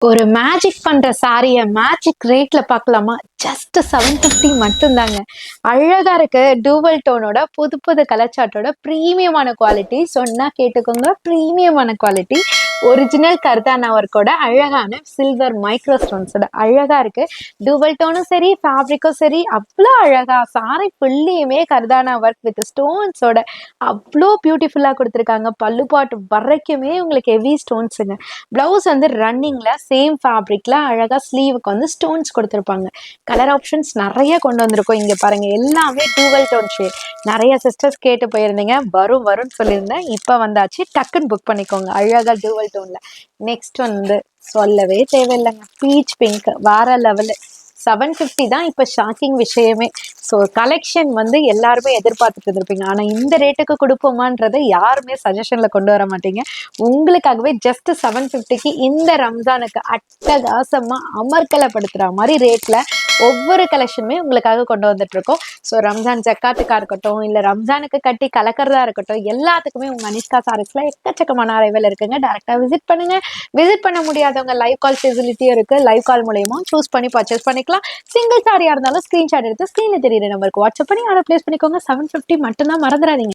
ஒரு மேஜிக் பண்ற சாரிய மேஜிக் ரேட்ல பார்க்கலாமா? ஜஸ்ட் 750 மட்டும்தாங்க. அழகா இருக்கு. டூவல் டோனோட புது புது கலர் சார்ட்டோட பிரீமியமான குவாலிட்டி. சொன்னா கேட்டுக்கோங்க. பிரீமியமான குவாலிட்டி. ஒரிஜினல் கர்தானா ஒர்க்கோட அழகான சில்வர் மைக்ரோ ஸ்டோன்ஸோட அழகா இருக்கு. டூவல் டோனும் சரி, ஃபேப்ரிக்கும் சரி அவ்ளோ அழகா சாரி ஃபுல்லியுமே கர்தானா ஒர்க் வித் ஸ்டோன்ஸோட அவ்ளோ பியூட்டிஃபுல்லா குடுத்துருக்காங்க. பல்லு பாட் வரைக்குமே உங்களுக்கு ஹெவி ஸ்டோன்ஸுங்க. பிளவுஸ் வந்து ரன்னிங்ல சேம் ஃபேப்ரிக்ல அழகா ஸ்லீவுக்கு வந்து ஸ்டோன்ஸ் கொடுத்துருப்பாங்க. கலர் ஆப்ஷன்ஸ் நிறைய கொண்டு வந்திருக்கோம். இங்க பாருங்க எல்லாமே டூவல் டோன் ஷேட். நிறைய சிஸ்டர்ஸ் கேட்டு போயிருந்தீங்க. வரும்னு சொல்லியிருந்தேன். இப்போ வந்தாச்சு. டக்குன்னு புக் பண்ணிக்கோங்க. அழகா டூவல் டோன்ல. நெக்ஸ்ட் வந்து சொல்லவே தேவையில்லைங்க. பீச் பிங்க் வேற லெவலு. 750 தான் இப்போ ஷாக்கிங் விஷயமே. ஸோ கலெக்ஷன் வந்து எல்லாருமே எதிர்பார்த்துட்டு இருந்திருப்பீங்க. ஆனால் இந்த ரேட்டுக்கு கொடுப்போமான்றதை யாருமே சஜஷனில் கொண்டு வர மாட்டீங்க. உங்களுக்காகவே ஜஸ்ட் 750க்கு இந்த ரம்ஜானுக்கு அட்டகாசமாக அமர்க்கலப்படுத்துகிற மாதிரி ரேட்டில் ஒவ்வொரு கலெக்ஷனுமே உங்களுக்காக கொண்டு வந்துட்டு இருக்கோம். ஸோ ரம்ஜான் ஜக்காத்துக்கா இருக்கட்டும், இல்லை ரம்ஜானுக்கு கட்டி கலக்கிறதா இருக்கட்டும், எல்லாத்துக்குமே உங்கள் அனிஷ்கா சாரீஸ்ல எக்கச்சக்கமான அரைவல் இருக்குங்க. டேரெக்டாக விசிட் பண்ணுங்க. விசிட் பண்ண முடியாதவங்க லைவ் கால் ஃபெசிலிட்டியும் இருக்கு. லைவ் கால் மூலயமா சூஸ் பண்ணி பர்ச்சேஸ் பண்ணிக்கலாம். சிங்கிள் சாரியா இருந்தாலும் ஸ்கிரீன்ஷாட் எடுத்து ஸ்கிரீன்ல தெரியுற நம்பருக்கு வாட்ஸ்அப் பண்ணி ஆர்டர் பிளேஸ் பண்ணிக்கோங்க. 750 மட்டும்தான், மறந்துடாதீங்க.